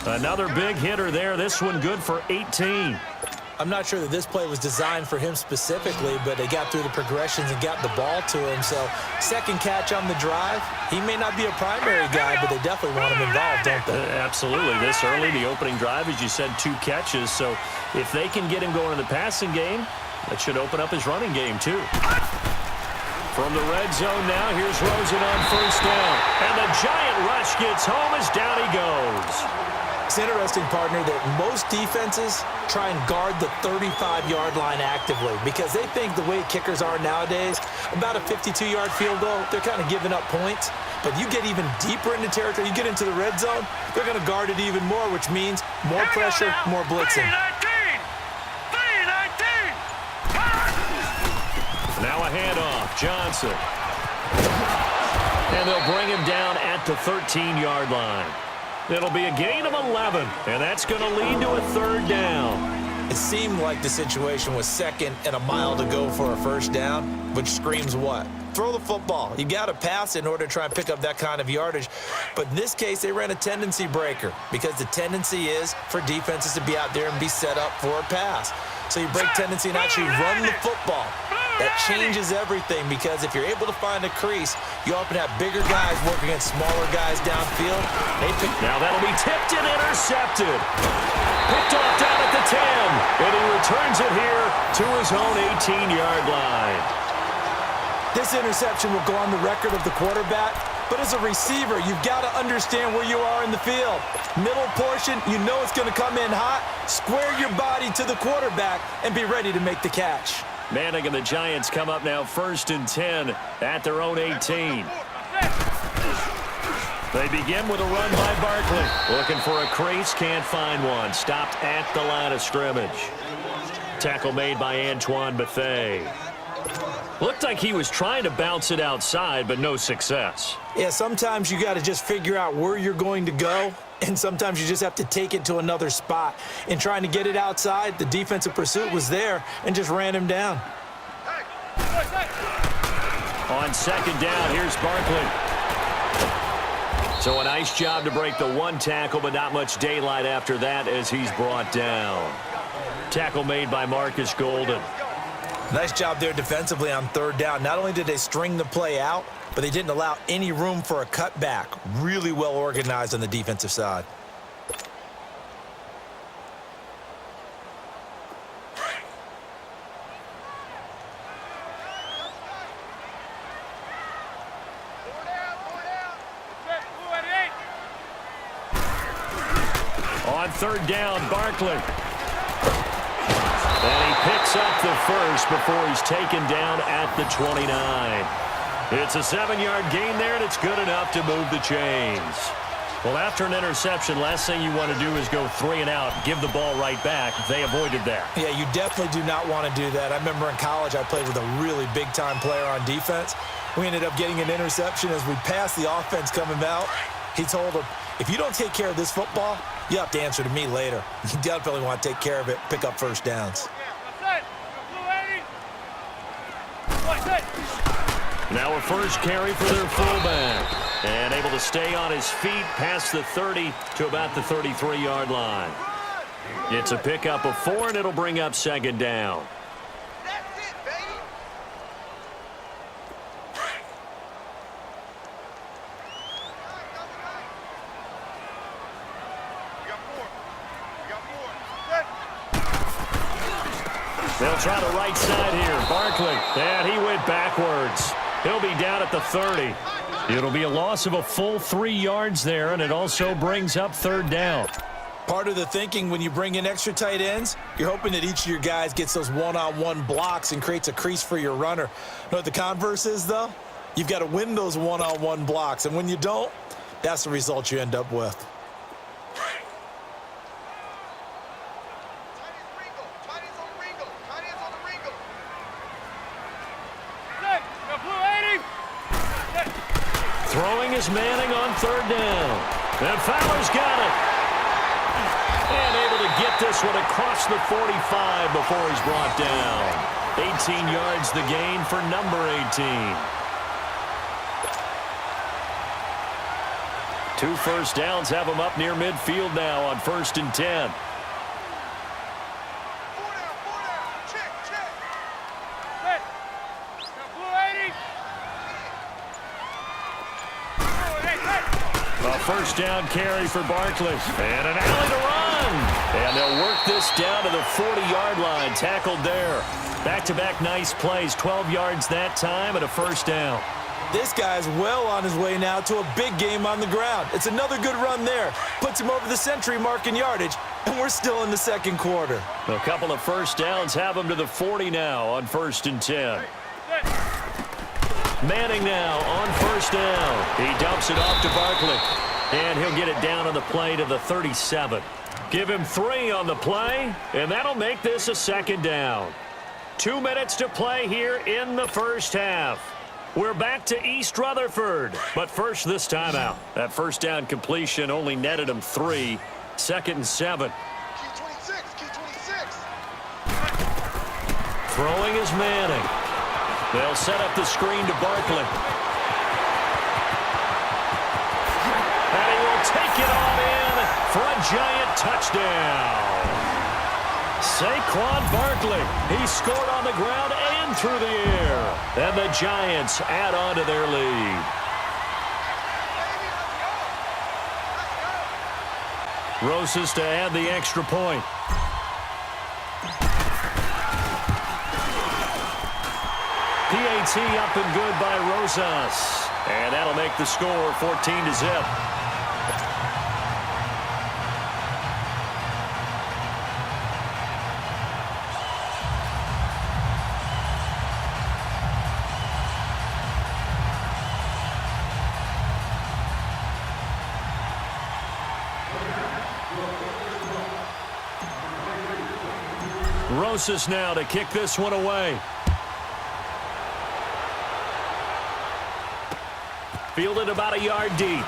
Another big hitter there. This one good for 18. I'm not sure that this play was designed for him specifically, but they got through the progressions and got the ball to him. So second catch on the drive. He may not be a primary guy, but they definitely want him involved, don't they? Absolutely. This early, the opening drive, as you said, 2 catches. So if they can get him going in the passing game, that should open up his running game too. From the red zone now, here's Rosen on first down. And the giant rush gets home as down he goes. It's interesting, partner, that most defenses try and guard the 35-yard line actively because they think the way kickers are nowadays, about a 52-yard field goal, they're kind of giving up points. But you get even deeper into territory, you get into the red zone, they're going to guard it even more, which means more pressure, more blitzing. Now a handoff, Johnson. And they'll bring him down at the 13-yard line. It'll be a gain of 11, and that's going to lead to a third down. It seemed like the situation was second and a mile to go for a first down, which screams what? Throw the football. You got to pass in order to try and pick up that kind of yardage. But in this case, they ran a tendency breaker because the tendency is for defenses to be out there and be set up for a pass. So you break tendency and actually run the football. That changes everything because if you're able to find a crease, you often have bigger guys work against smaller guys downfield. Now that'll be tipped and intercepted. Picked off down at the 10, and he returns it here to his own 18-yard line. This interception will go on the record of the quarterback, but as a receiver, you've got to understand where you are in the field. Middle portion, you know it's going to come in hot. Square your body to the quarterback and be ready to make the catch. Manning and the Giants come up now 1st and 10 at their own 18. They begin with a run by Barkley. Looking for a crease, can't find one. Stopped at the line of scrimmage. Tackle made by Antoine Bethea. Looked like he was trying to bounce it outside, but no success. Yeah, sometimes you got to just figure out where you're going to go, and sometimes you just have to take it to another spot. In trying to get it outside, the defensive pursuit was there and just ran him down. On second down, here's Barkley. So a nice job to break the 1 tackle, but not much daylight after that as he's brought down. Tackle made by Marcus Golden. Nice job there defensively on 3rd down. Not only did they string the play out, but they didn't allow any room for a cutback. Really well organized on the defensive side. On 3rd down, Barkley. And he picks up the first before he's taken down at the 29. It's a 7-yard gain there, and it's good enough to move the chains. Well, after an interception, last thing you want to do is go 3 and out, give the ball right back. They avoided that. Yeah, you definitely do not want to do that. I remember in college I played with a really big-time player on defense. We ended up getting an interception as we passed the offense coming out. He told him, if you don't take care of this football, you have to answer to me later. You definitely want to take care of it, pick up first downs. Now a first carry for their fullback. And able to stay on his feet past the 30 to about the 33-yard line. It's a pickup of 4, and it'll bring up 2nd down. They'll try the right side here. Barkley, and he went backwards. He'll be down at the 30. It'll be a loss of a full 3 yards there, and it also brings up 3rd down. Part of the thinking when you bring in extra tight ends, you're hoping that each of your guys gets those one-on-one blocks and creates a crease for your runner. You know what the converse is, though? You've got to win those one-on-one blocks, and when you don't, that's the result you end up with. Throwing is Manning on 3rd down. And Fowler's got it. And able to get this one across the 45 before he's brought down. 18 yards the gain for number 18. 2 first downs have them up near midfield now on 1st and 10. A first down carry for Barkley. And an alley to run. And they'll work this down to the 40-yard line. Tackled there. Back-to-back nice plays. 12 yards that time and a first down. This guy's well on his way now to a big game on the ground. It's another good run there. Puts him over the century mark in yardage, and we're still in the second quarter. A couple of first downs have him to the 40 now on 1st and 10. Manning now on first down. He dumps it off to Barkley. And he'll get it down on the play to the 37. Give him 3 on the play, and that'll make this a second down. 2 minutes to play here in the first half. We're back to East Rutherford, but first this timeout. That first down completion only netted him 3. 2nd and 7. Throwing is Manning. They'll set up the screen to Barkley. And he will take it on in for a giant touchdown. Saquon Barkley. He scored on the ground and through the air. And the Giants add on to their lead. Rosas to add the extra point. PAT up and good by Rosas. And that'll make the score 14-0. Rosas now to kick this one away. Fielded about a yard deep.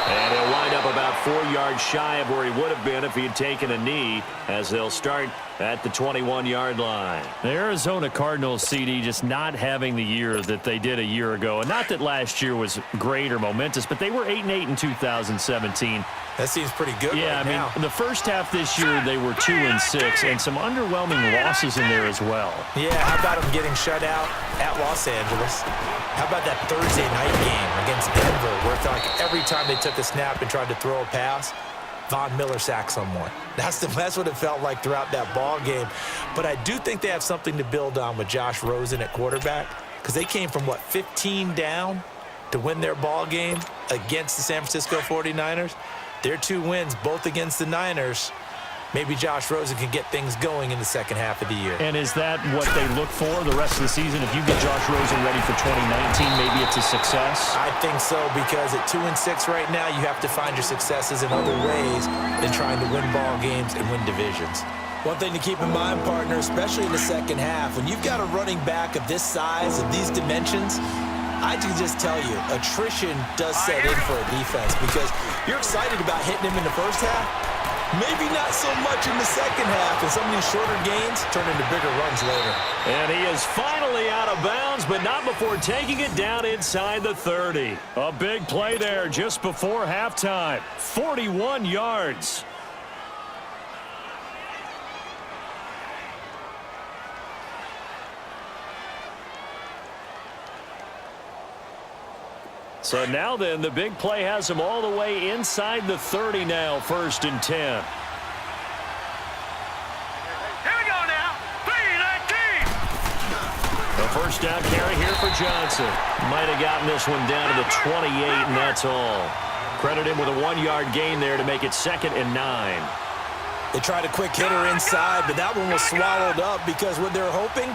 And he'll wind up about 4 yards shy of where he would have been if he had taken a knee, as they'll start at the 21-yard line. The Arizona Cardinals, CD, just not having the year that they did a year ago. And not that last year was great or momentous, but they were 8-8 in 2017. That seems pretty good right now. Yeah, I mean, the first half this year, they were 2-6, and some underwhelming losses in there as well. Yeah, how about them getting shut out at Los Angeles? How about that Thursday night game against Denver, where it felt like every time they took a snap and tried to throw a pass, Von Miller sacked someone. That's what it felt like throughout that ball game. But I do think they have something to build on with Josh Rosen at quarterback, because they came from, 15 down to win their ball game against the San Francisco 49ers. Their 2 wins, both against the Niners. Maybe Josh Rosen can get things going in the second half of the year. And is that what they look for the rest of the season? If you get Josh Rosen ready for 2019, maybe it's a success? I think so, because at 2-6 right now, you have to find your successes in other ways than trying to win ball games and win divisions. One thing to keep in mind, partner, especially in the second half, when you've got a running back of this size, of these dimensions, I can just tell you, attrition does set in for a defense, because you're excited about hitting him in the first half. Maybe not so much in the second half, and some of these shorter gains turn into bigger runs later. And he is finally out of bounds, but not before taking it down inside the 30. A big play there just before halftime. 41 yards. So now then, the big play has him all the way inside the 30 now, 1st and 10. Here we go now. 3-19. A first down carry here for Johnson. Might have gotten this one down to the 28, and that's all. Credit him with a 1-yard gain there to make it 2nd and 9. They tried a quick hitter inside, but that one was swallowed up, because what they're hoping,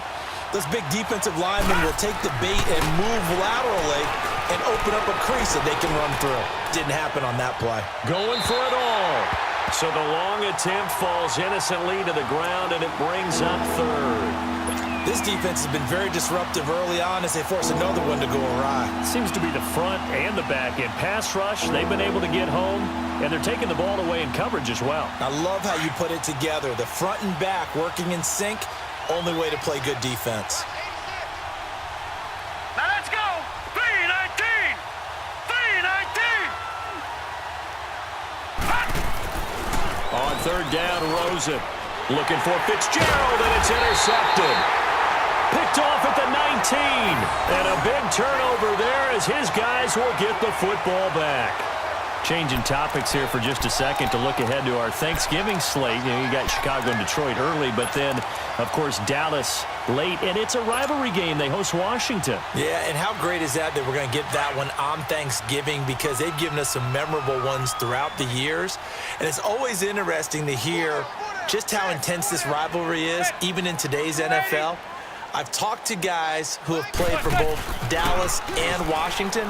those big defensive linemen will take the bait and move laterally and open up a crease that they can run through. Didn't happen on that play. Going for it all. So the long attempt falls innocently to the ground, and it brings up 3rd. This defense has been very disruptive early on as they force another one to go awry. Seems to be the front and the back end. Pass rush, they've been able to get home, and they're taking the ball away in coverage as well. I love how you put it together. The front and back working in sync, only way to play good defense. Now let's go. 3-19. 3-19. On third down, Rosen looking for Fitzgerald, and it's intercepted. Picked off at the 19. And a big turnover there as his guys will get the football back. Changing topics here for just a second to look ahead to our Thanksgiving slate. You got Chicago and Detroit early, but then, of course, Dallas late. And it's a rivalry game. They host Washington. Yeah, and how great is that we're going to get that one on Thanksgiving, because they've given us some memorable ones throughout the years. And it's always interesting to hear just how intense this rivalry is, even in today's NFL. I've talked to guys who have played for both Dallas and Washington,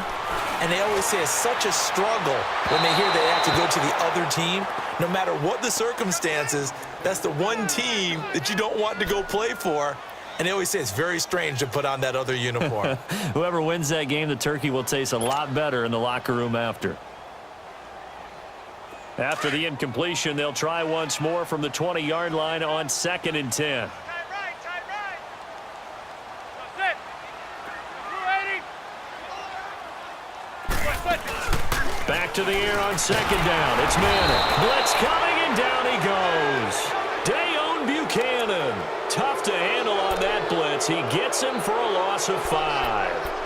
and they always say it's such a struggle when they hear they have to go to the other team. No matter what the circumstances, that's the one team that you don't want to go play for. And they always say it's very strange to put on that other uniform. Whoever wins that game, the turkey will taste a lot better in the locker room after. After the incompletion, they'll try once more from the 20-yard line on 2nd and 10. Back to the air on 2nd down. It's Manning. Blitz coming, and down he goes. Dayon Buchanan. Tough to handle on that blitz. He gets him for a loss of 5.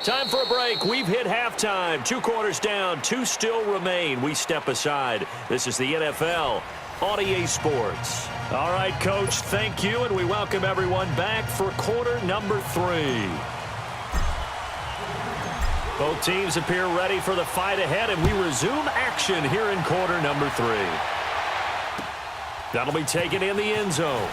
Time for a break. We've hit halftime. 2 quarters down. 2 still remain. We step aside. This is the NFL on EA Sports. All right, Coach, thank you, and we welcome everyone back for quarter number 3. Both teams appear ready for the fight ahead, and we resume action here in quarter number 3. That'll be taken in the end zone.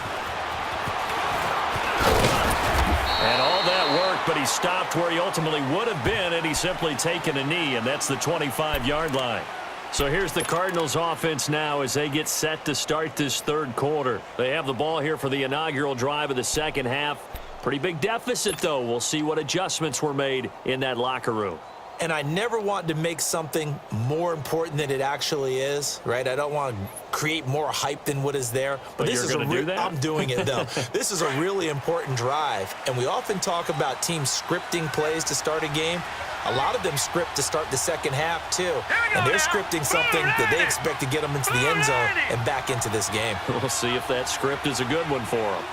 And all that work, but he stopped where he ultimately would have been, and he's simply taken a knee, and that's the 25-yard line. So here's the Cardinals offense now as they get set to start this third quarter. They have the ball here for the inaugural drive of the second half. Pretty big deficit, though. We'll see what adjustments were made in that locker room. And I never want to make something more important than it actually is, right? I don't want to create more hype than what is there. But this is going to do that? I'm doing it, though. This is a really important drive. And we often talk about teams scripting plays to start a game. A lot of them script to start the second half, too. And they're scripting something that they expect to get them into the end zone and back into this game. We'll see if that script is a good one for them.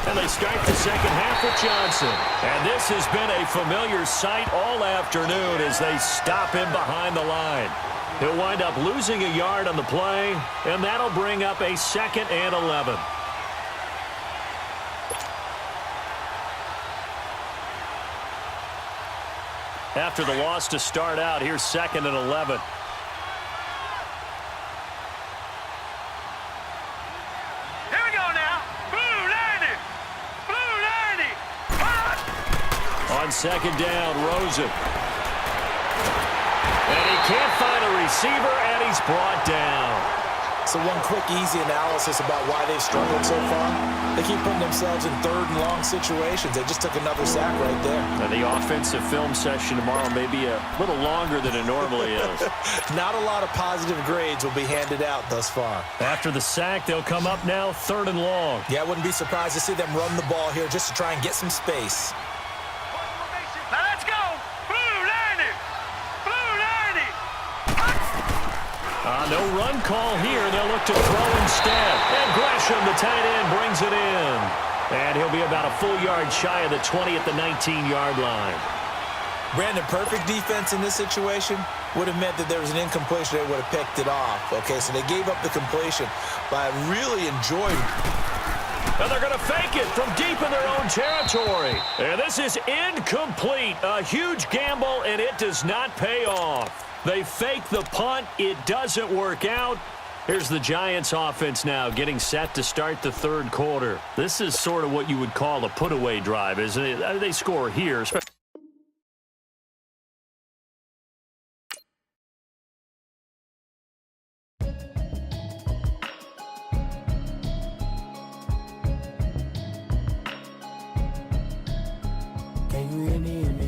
And they start the second half with Johnson. And this has been a familiar sight all afternoon as they stop him behind the line. He'll wind up losing a yard on the play, and that'll bring up a 2nd and 11. After the loss to start out, here's 2nd and 11. On 2nd down, Rosen. And he can't find a receiver, and he's brought down. So one quick, easy analysis about why they've struggled so far. They keep putting themselves in 3rd and long situations. They just took another sack right there. And the offensive film session tomorrow may be a little longer than it normally is. Not a lot of positive grades will be handed out thus far. After the sack, they'll come up now 3rd and long. Yeah, I wouldn't be surprised to see them run the ball here just to try and get some space. No run call here. They'll look to throw instead. And Gresham, the tight end, brings it in. And he'll be about a full yard shy of the 20 at the 19-yard line. Brandon, perfect defense in this situation would have meant that there was an incompletion. They would have picked it off. Okay, so they gave up the completion. But I really enjoyed it. And they're going to fake it from deep in their own territory. And this is incomplete. A huge gamble, and it does not pay off. They fake the punt. It doesn't work out. Here's the Giants offense now getting set to start the third quarter. This is sort of what you would call a put-away drive, isn't it? They score here. Can you hear me?